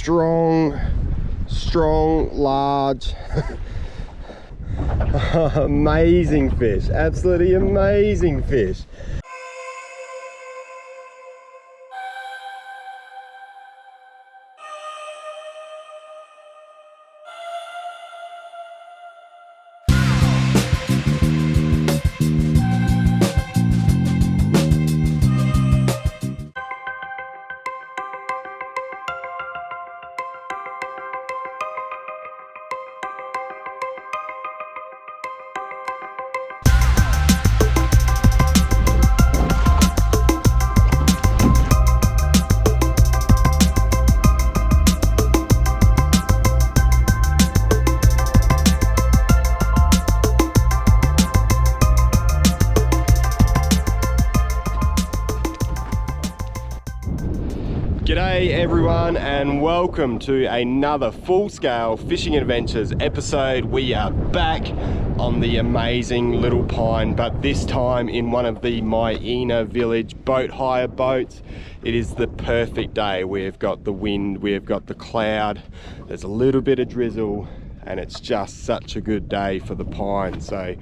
strong, large, amazing fish, absolutely amazing fish. G'day everyone and welcome to another full-scale fishing adventures episode. We are back on the amazing Little Pine, but this time in one of the Miena Village boat hire boats. It is the perfect day. We've got the wind, we've got the cloud, there's a little bit of drizzle, and it's just such a good day for the Pine. So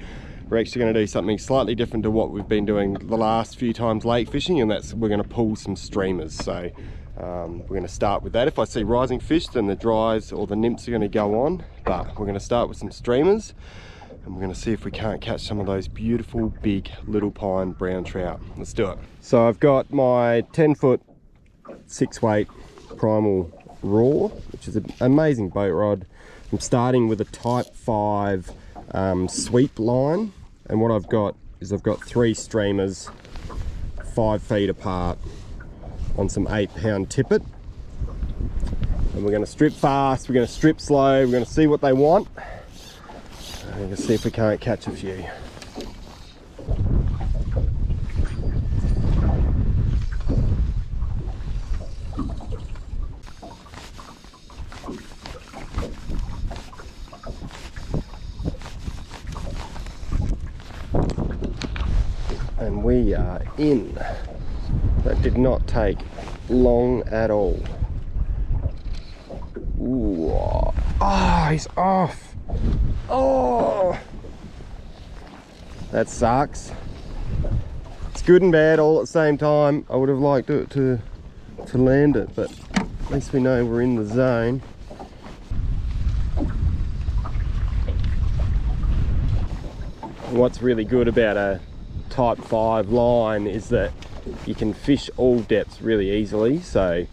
we're actually going to do something slightly different to what we've been doing the last few times lake fishing, and that's we're going to pull some streamers. So we're going to start with that. If I see rising fish, then the dries or the nymphs are going to go on, but we're going to start with some streamers and we're going to see if we can't catch some of those beautiful big Little Pine brown trout. Let's do it. So I've got my 10-foot 6-weight primal raw, which is an amazing boat rod. I'm starting with a type 5 sweep line, and what I've got is I've got 3 streamers 5 feet apart on some 8-pound tippet, and we're going to strip fast, we're going to strip slow, we're going to see what they want, and we're going to see if we can't catch a few. And we are in. That did not take long at all. Ooh. Oh, he's off. Oh, that sucks. It's good and bad all at the same time. I would have liked it to land it, but at least we know we're in the zone. What's really good about a type 5 line is that you can fish all depths really easily. So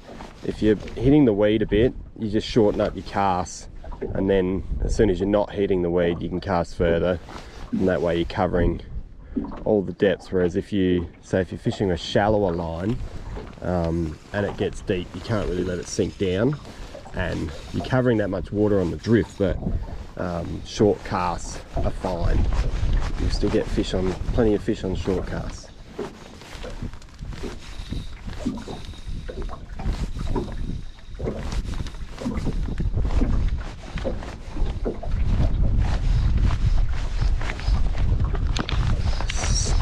if you're hitting the weed a bit, you just shorten up your cast, and then as soon as you're not hitting the weed, you can cast further, and that way you're covering all the depths. Whereas if you're fishing a shallower line and it gets deep, you can't really let it sink down, and you're covering that much water on the drift, but short casts are fine. You still get plenty of fish on short casts.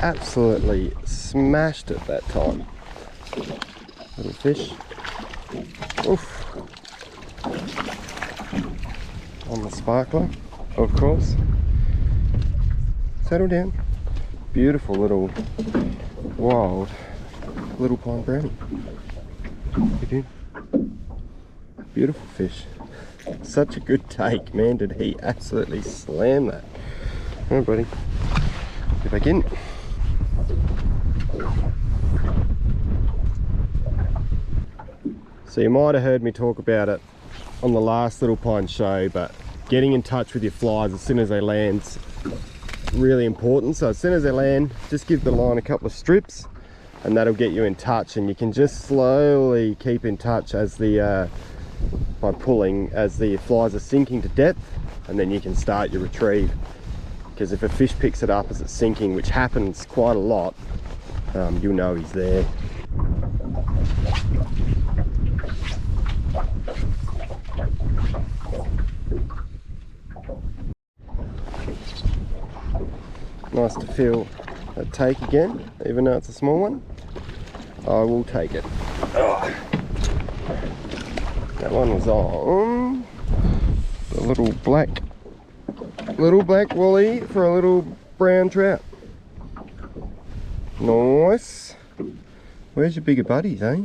Absolutely smashed it that time. Little fish. Oof. On the sparkler, of course. Settle down. Beautiful little wild Little Pine brownie. Look at him. Beautiful fish. Such a good take, man. Did he absolutely slam that. All right, buddy. Get back in. So you might have heard me talk about it on the last Little Pine show, but getting in touch with your flies as soon as they land's really important. So as soon as they land, just give the line a couple of strips and that'll get you in touch, and you can just slowly keep in touch as by pulling as the flies are sinking to depth, and then you can start your retrieve. Because if a fish picks it up as it's sinking, which happens quite a lot, you'll know he's there. Nice to feel that take again, even though it's a small one. I will take it. Oh. That one was on the little black woolly for a little brown trout. Nice. Where's your bigger buddies, eh?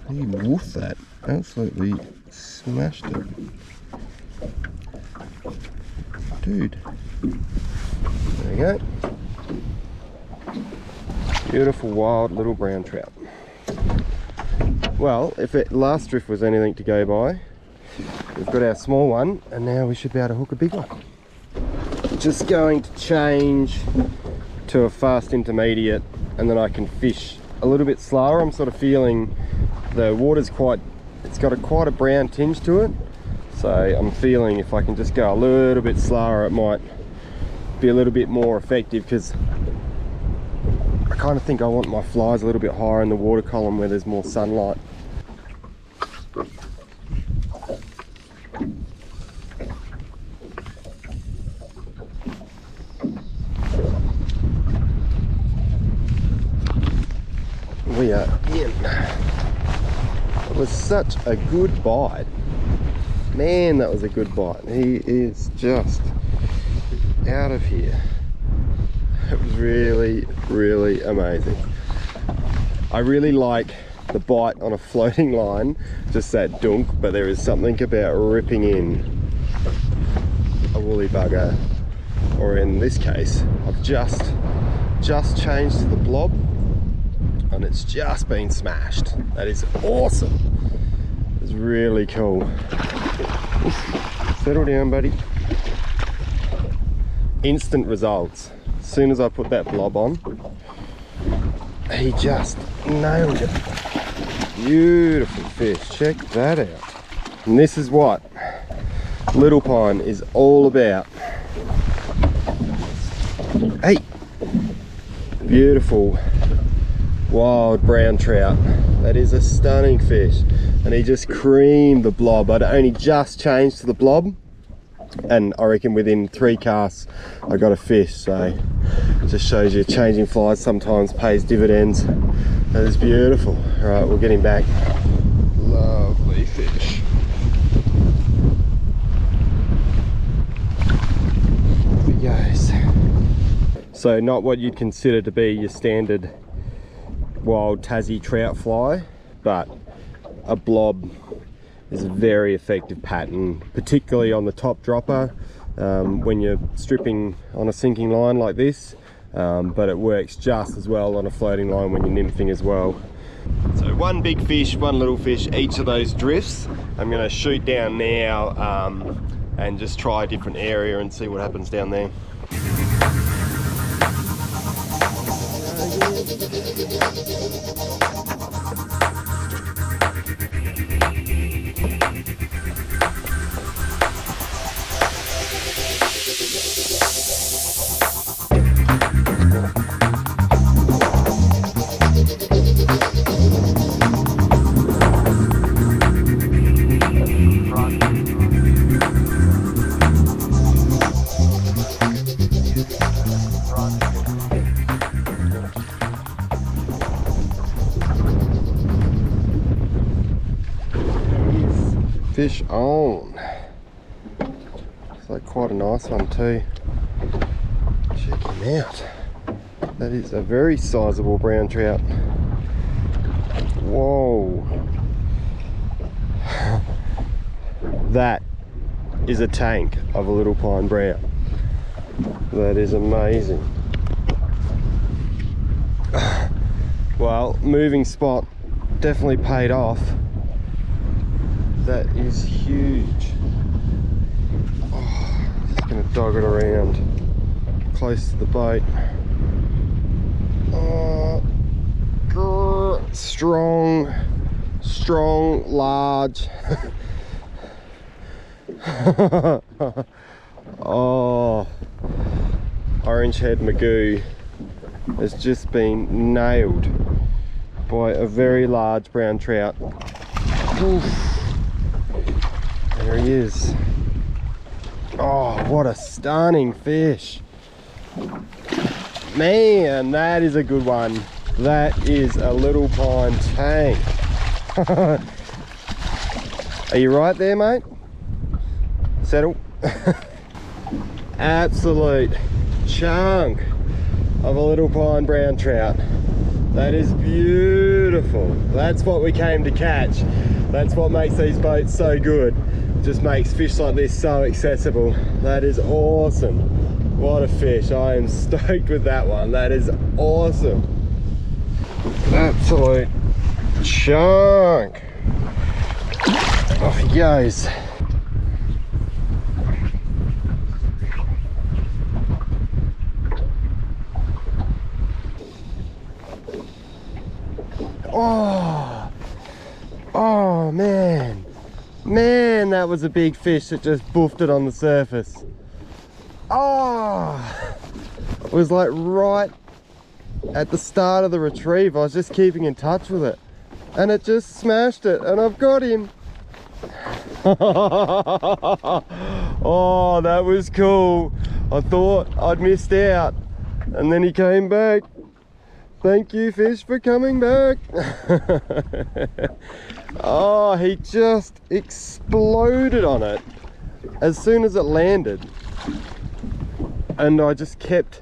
He woofed that. Absolutely smashed it. Dude. There we go. Beautiful wild little brown trout. Well, if that last drift was anything to go by, we've got our small one and now we should be able to hook a big one. Just going to change to a fast intermediate and then I can fish a little bit slower. I'm sort of feeling the water's quite a brown tinge to it, so I'm feeling if I can just go a little bit slower it might be a little bit more effective, because I kind of think I want my flies a little bit higher in the water column where there's more sunlight. We are in. It was such a good bite. Man, that was a good bite. He is just out of here. It was really, really amazing. I really like the bite on a floating line, just that dunk, but there is something about ripping in a woolly bugger, or in this case, I've just changed to the blob and it's just been smashed. That is awesome. It's really cool. Oof. Settle down, buddy. Instant results. As soon as I put that blob on, he just nailed it. Beautiful fish. Check that out. And this is what Little Pine is all about. Hey, beautiful wild brown trout. That is a stunning fish, and he just creamed the blob. I'd only just changed to the blob and I reckon within 3 casts I got a fish, so it just shows you changing flies sometimes pays dividends. That is beautiful. All right, we'll get him back. Lovely fish. There he goes. So not what you'd consider to be your standard wild Tassie trout fly, but a blob is a very effective pattern, particularly on the top dropper when you're stripping on a sinking line like this, but it works just as well on a floating line when you're nymphing as well. So one big fish, one little fish, each of those drifts. I'm going to shoot down now and just try a different area and see what happens down there. Fish on. It's like quite a nice one too. Check him out. That is a very sizable brown trout. Whoa. That is a tank of a Little Pine brown. That is amazing. Well, moving spot definitely paid off. That is huge. Oh, just gonna dog it around close to the boat. Oh, grr, strong, large. Oh, orange head magoo has just been nailed by a very large brown trout. Oof. There he is. Oh, what a stunning fish. Man, that is a good one. That is a Little Pine tank. Are you right there, mate? Settle. Absolute chunk of a Little Pine brown trout. That is beautiful. That's what we came to catch. That's what makes these boats so good. Just makes fish like this so accessible. That is awesome. What a fish. I am stoked with that one. That is awesome. Absolute chunk. Off he goes. Oh man, that was a big fish that just boofed it on the surface. Oh, it was like right at the start of the retrieve. I was just keeping in touch with it and it just smashed it, and I've got him. Oh, that was cool. I thought I'd missed out and then he came back. Thank you, fish, for coming back. Oh, he just exploded on it as soon as it landed. And I just kept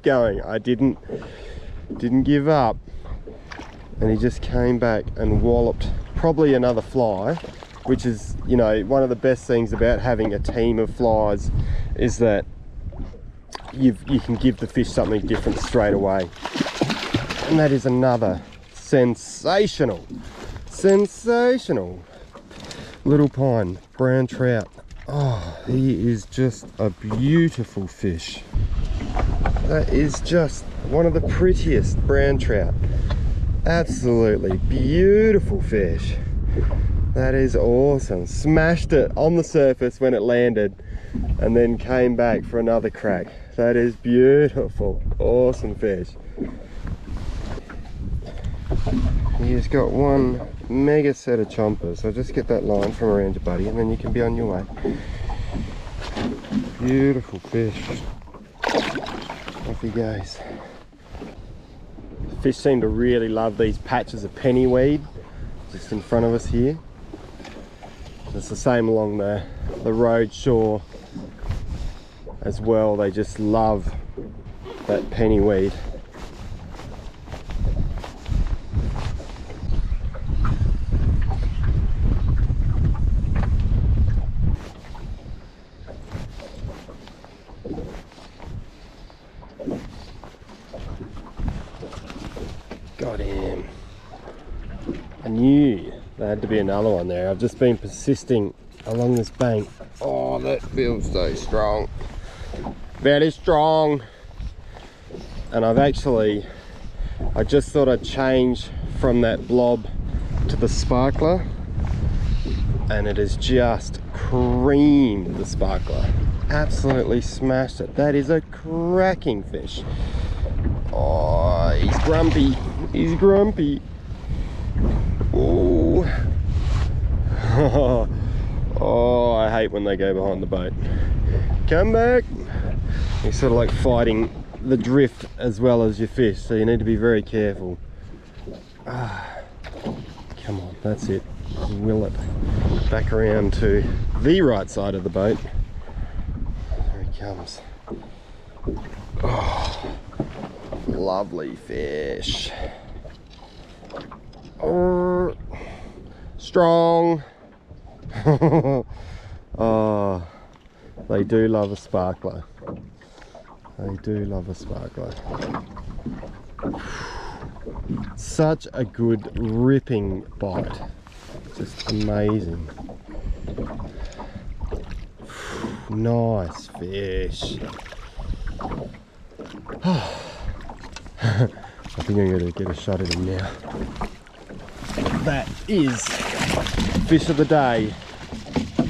going. I didn't give up. And he just came back and walloped probably another fly, which is, you know, one of the best things about having a team of flies is that you can give the fish something different straight away. And that is another sensational Little Pine brown trout. Oh, he is just a beautiful fish. That is just one of the prettiest brown trout. Absolutely beautiful fish. That is awesome. Smashed it on the surface when it landed and then came back for another crack. That is beautiful. Awesome fish. He's got one mega set of chompers, so just get that line from around your buddy and then you can be on your way. Beautiful fish. Off he goes. Fish seem to really love these patches of pennyweed just in front of us here. It's the same along the road shore as well. They just love that pennyweed. Got him. I knew there had to be another one there. I've just been persisting along this bank. Oh, that feels so strong. Very strong. And I just thought I'd change from that blob to the sparkler, and it has just creamed the sparkler. Absolutely smashed it. That is a cracking fish. Oh, he's grumpy. He's grumpy. Oh. Oh, I hate when they go behind the boat. Come back. He's sort of like fighting the drift as well as your fish, so you need to be very careful. Come on, that's it. Will it back around to the right side of the boat. There he comes. Oh, lovely fish. Oh, strong. Oh, they do love a sparkler. They do love a sparkler. Such a good ripping bite. Just amazing. Nice fish. I think I'm going to get a shot at him now. That is fish of the day.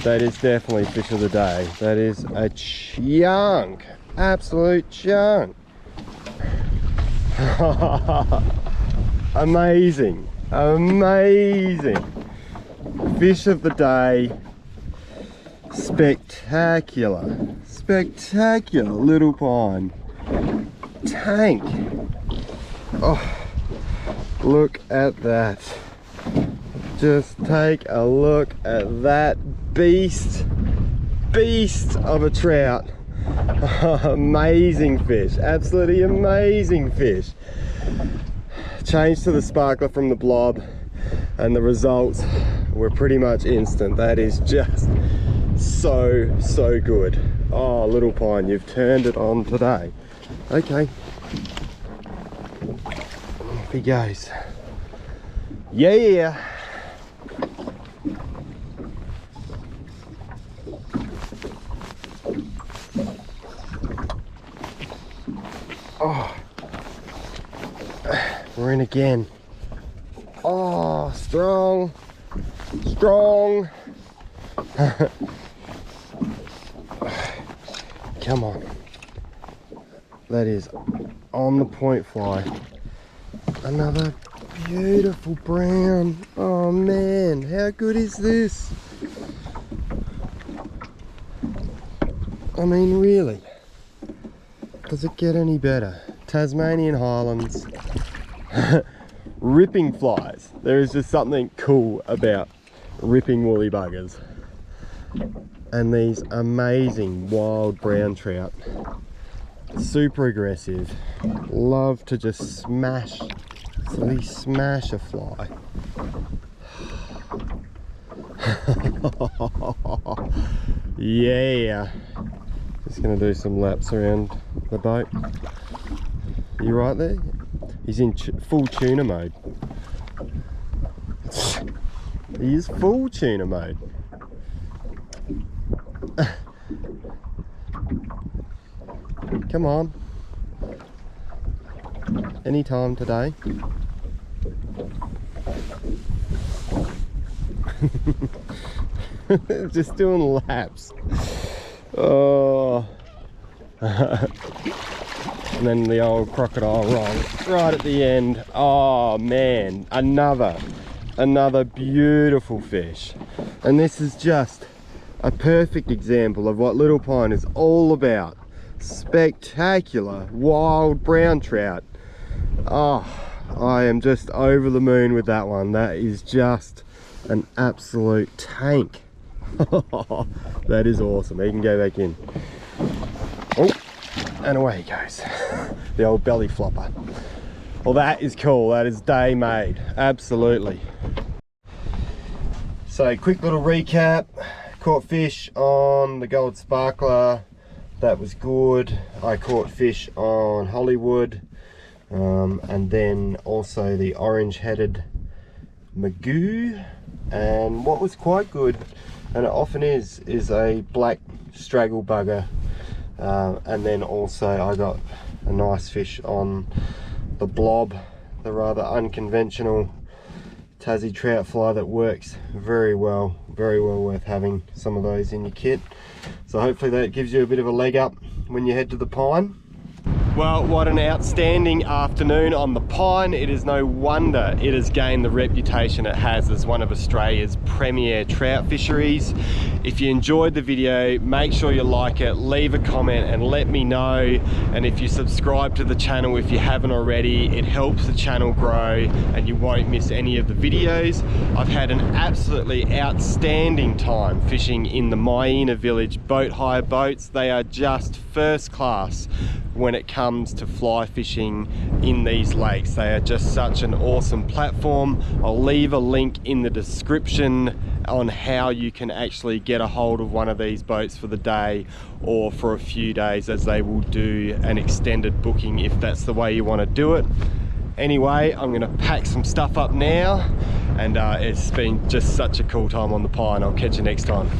That is definitely fish of the day. That is a chunk. Absolute chunk. Amazing. Amazing. Fish of the day. Spectacular. Spectacular Little Pine tank. Oh, Look at that. Just take a look at that beast of a trout. Amazing fish, absolutely amazing fish. Changed to the sparkler from the blob and the results were pretty much instant. That is just so good. Oh, Little Pine, you've turned it on today. Okay, off he goes. Yeah. Oh, we're in again. Oh, strong. Come on. That is on the point fly. Another beautiful brown. Oh man, how good is this? I mean, really, does it get any better? Tasmanian Highlands. Ripping flies. There is just something cool about ripping woolly buggers. And these amazing wild brown trout. Super aggressive. Love to just smash a fly. Yeah. Just gonna do some laps around the boat. You right there? He's in full tuna mode. He is full tuna mode. Come on. Anytime today. Just doing laps. Oh. And then the old crocodile roll right at the end. Oh man, another beautiful fish. And this is just a perfect example of what Little Pine is all about. Spectacular wild brown trout. Oh, I am just over the moon with that one. That is just an absolute tank. That is awesome. He can go back in. Oh, and away he goes. The old belly flopper. Well, that is cool. That is day made. Absolutely. So quick little recap. Caught fish on the gold sparkler. That was good. I caught fish on Hollywood. And then also the orange-headed magoo. And what was quite good, and it often is a black straggle bugger. And then also I got a nice fish on the blob, the rather unconventional Tassie trout fly that works very well worth having some of those in your kit. So hopefully that gives you a bit of a leg up when you head to the Pine. Well, what an outstanding afternoon on the Pine. It is no wonder it has gained the reputation it has as one of Australia's premier trout fisheries. If you enjoyed the video, make sure you like it, leave a comment and let me know. And if you subscribe to the channel if you haven't already, it helps the channel grow and you won't miss any of the videos. I've had an absolutely outstanding time fishing in the Miena Village boat hire boats. They are just first class when it comes to fly fishing in these lakes. They are just such an awesome platform. I'll leave a link in the description on how you can actually get a hold of one of these boats for the day or for a few days, as they will do an extended booking if that's the way you want to do it. Anyway, I'm going to pack some stuff up now, and it's been just such a cool time on the Pine. I'll catch you next time.